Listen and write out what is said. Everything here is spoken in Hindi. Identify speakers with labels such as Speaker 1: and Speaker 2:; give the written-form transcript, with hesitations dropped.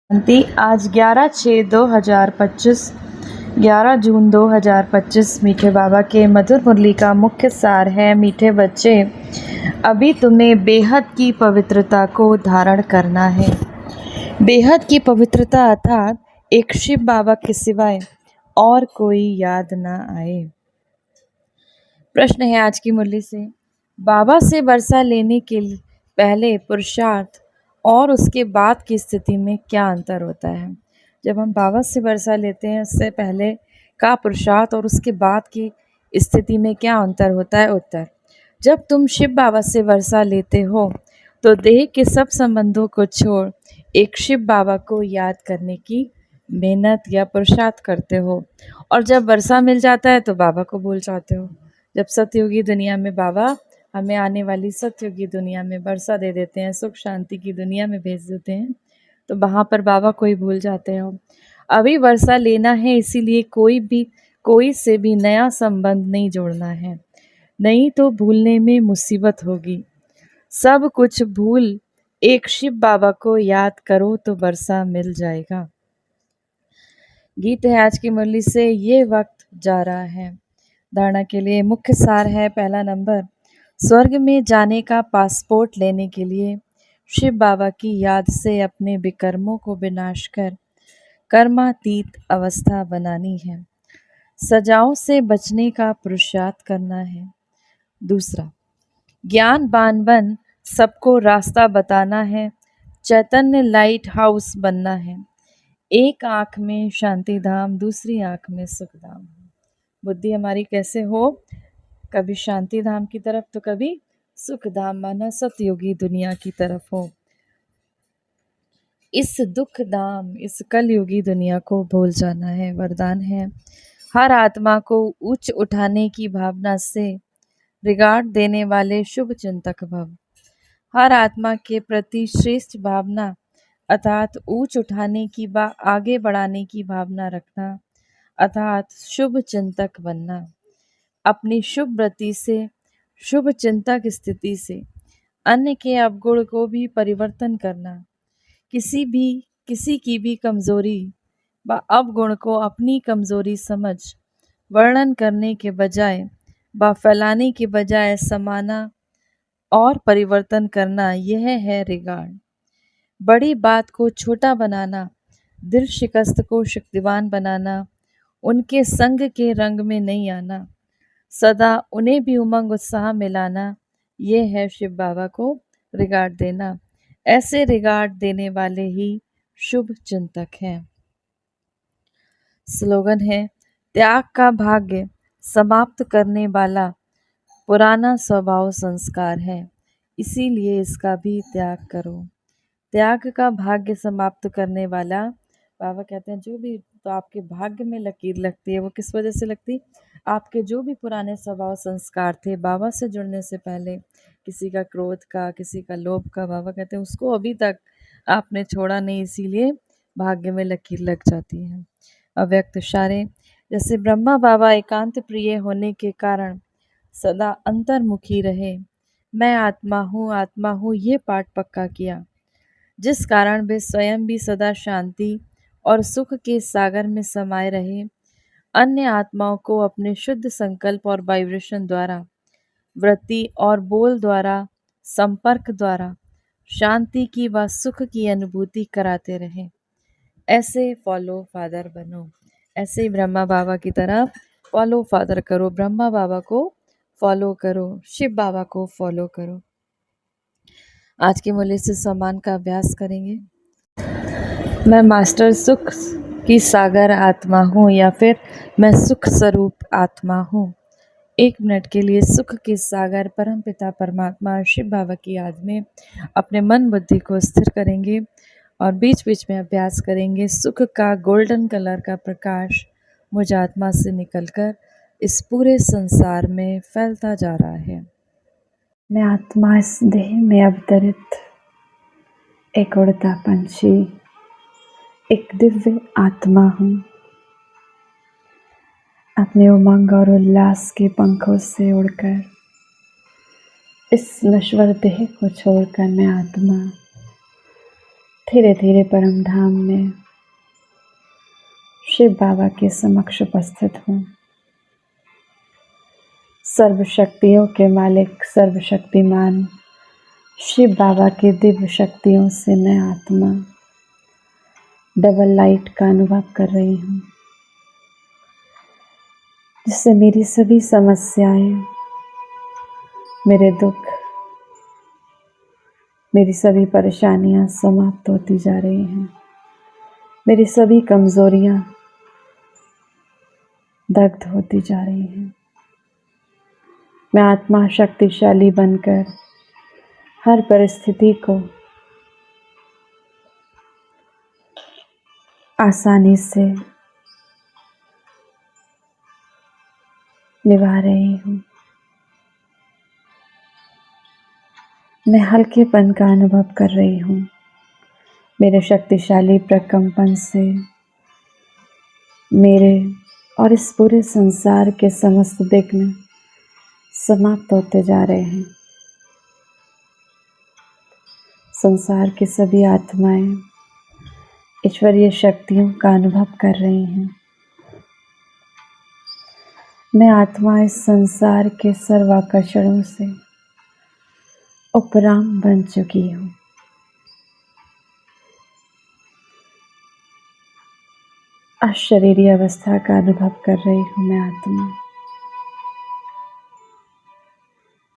Speaker 1: शांति। आज 11 जून 2025 मीठे बाबा के मधुर मुरली का मुख्य सार है। मीठे बच्चे, अभी तुम्हें बेहद की पवित्रता को धारण करना है। बेहद की पवित्रता अर्थात एक शिव बाबा के सिवाय और कोई याद ना आए। प्रश्न है आज की मुरली से, बाबा से वर्षा लेने के पहले पुरुषार्थ और उसके बाद की स्थिति में क्या अंतर होता है। जब हम बाबा से वर्षा लेते हैं उससे पहले का पुरुषार्थ और उसके बाद की स्थिति में क्या अंतर होता है। उत्तर, जब तुम शिव बाबा से वर्षा लेते हो तो देह के सब संबंधों को छोड़ एक शिव बाबा को याद करने की मेहनत या पुरुषार्थ करते हो, और जब वर्षा मिल जाता है तो बाबा को भूल जाते हो। जब सतयुगी दुनिया में बाबा हमें आने वाली सतयुगी दुनिया में वर्षा दे देते हैं, सुख शांति की दुनिया में भेज देते हैं, तो वहाँ पर बाबा को ही भूल जाते हो। अभी वर्षा लेना है, इसीलिए कोई से भी नया संबंध नहीं जोड़ना है, नहीं तो भूलने में मुसीबत होगी। सब कुछ भूल एक शिव बाबा को याद करो तो वर्षा मिल जाएगा। गीत है आज की मुरली से, ये वक्त जा रहा है। धारणा के लिए मुख्य सार है। पहला नंबर, स्वर्ग में जाने का पासपोर्ट लेने के लिए शिव बाबा की याद से अपने विकर्मों को विनाश कर कर्मातीत अवस्था बनानी है। सजाओं से बचने का पुरुषार्थ करना है। दूसरा, ज्ञानवान बन सबको रास्ता बताना है। चैतन्य लाइट हाउस बनना है। एक आँख में शांति धाम, दूसरी आँख में सुख धाम। बुद्धि हमारी कैसे हो, कभी शांति धाम की तरफ तो कभी सुख धाम माना सतयुगी दुनिया की तरफ हो। इस दुख धाम, इस कलयुगी दुनिया को भूल जाना है। वरदान है, हर आत्मा को उच्च उठाने की भावना से रिगार्ड देने वाले शुभ चिंतक भव। हर आत्मा के प्रति श्रेष्ठ भावना अर्थात ऊंच उठाने की आगे बढ़ाने की भावना रखना अर्थात शुभ चिंतक बनना। अपनी शुभ वृत्ति से, शुभ चिंतक स्थिति से अन्य के अवगुण को भी परिवर्तन करना। किसी की भी कमजोरी व अवगुण को अपनी कमजोरी समझ वर्णन करने के बजाय व फैलाने के बजाय समाना और परिवर्तन करना, यह है रिगार्ड। बड़ी बात को छोटा बनाना, दिल शिकस्त को शक्तिवान बनाना, उनके संग के रंग में नहीं आना, सदा उन्हें भी उमंग उत्साह मिलाना, ये है शिव बाबा को रिगार्ड देना। ऐसे रिगार्ड देने वाले ही शुभ चिंतक हैं। स्लोगन है, त्याग का भाग्य समाप्त करने वाला पुराना स्वभाव संस्कार है, इसीलिए इसका भी त्याग करो। त्याग का भाग्य समाप्त करने वाला, बाबा कहते हैं जो भी तो आपके भाग्य में लकीर लगती है, वो किस वजह से लगती, आपके जो भी पुराने स्वभाव संस्कार थे बाबा से जुड़ने से पहले, किसी का क्रोध का, किसी का लोभ का, बाबा कहते हैं उसको अभी तक आपने छोड़ा नहीं, इसीलिए भाग्य में लकीर लग जाती है। अव्यक्त इशारे, जैसे ब्रह्मा बाबा एकांत प्रिय होने के कारण सदा अंतर्मुखी रहे, मैं आत्मा हूँ ये पाठ पक्का किया, जिस कारण वे स्वयं भी सदा शांति और सुख के सागर में समाये रहे। अन्य आत्माओं को अपने शुद्ध संकल्प और वाइब्रेशन द्वारा, वृत्ति और बोल द्वारा, संपर्क द्वारा शांति की व सुख की अनुभूति कराते रहे। ऐसे फॉलो फादर बनो, ऐसे ही ब्रह्मा बाबा की तरह फॉलो फादर करो। ब्रह्मा बाबा को फॉलो करो, शिव बाबा को फॉलो करो। आज के मूल्य से सम्मान का अभ्यास करेंगे। मैं मास्टर सुख की सागर आत्मा हूँ, या फिर मैं सुख स्वरूप आत्मा हूँ। 1 मिनट के लिए सुख के सागर परम पिता परमात्मा शिव बाबा की याद में अपने मन बुद्धि को स्थिर करेंगे और बीच बीच में अभ्यास करेंगे। सुख का गोल्डन कलर का प्रकाश मुझ आत्मा से निकलकर इस पूरे संसार में फैलता जा रहा है।
Speaker 2: मैं आत्मा इस देह में अवतरित एक उड़ता पंछी, एक दिव्य आत्मा हूँ। अपने उमंग और उल्लास के पंखों से उड़कर इस नश्वर देह को छोड़कर मैं आत्मा धीरे धीरे परम धाम में शिव बाबा के समक्ष उपस्थित हूँ। सर्वशक्तियों के मालिक सर्वशक्तिमान शिव बाबा के दिव्य शक्तियों से मैं आत्मा डबल लाइट का अनुभव कर रही हूँ, जिससे मेरी सभी समस्याएं, मेरे दुख, मेरी सभी परेशानियां समाप्त होती जा रही हैं। मेरी सभी कमजोरियां दग्ध होती जा रही हैं। मैं आत्मा शक्तिशाली बनकर हर परिस्थिति को आसानी से निभा रही हूँ। मैं हल्केपन का अनुभव कर रही हूँ। मेरे शक्तिशाली प्रकंपन से मेरे और इस पूरे संसार के समस्त विघ्न समाप्त होते जा रहे हैं। संसार की सभी आत्माएं ईश्वरीय शक्तियों का अनुभव कर रही हैं। मैं आत्मा इस संसार के सर्व आकर्षणों से उपराम बन चुकी हूँ। अशरीरी अवस्था का अनुभव कर रही हूँ मैं आत्मा।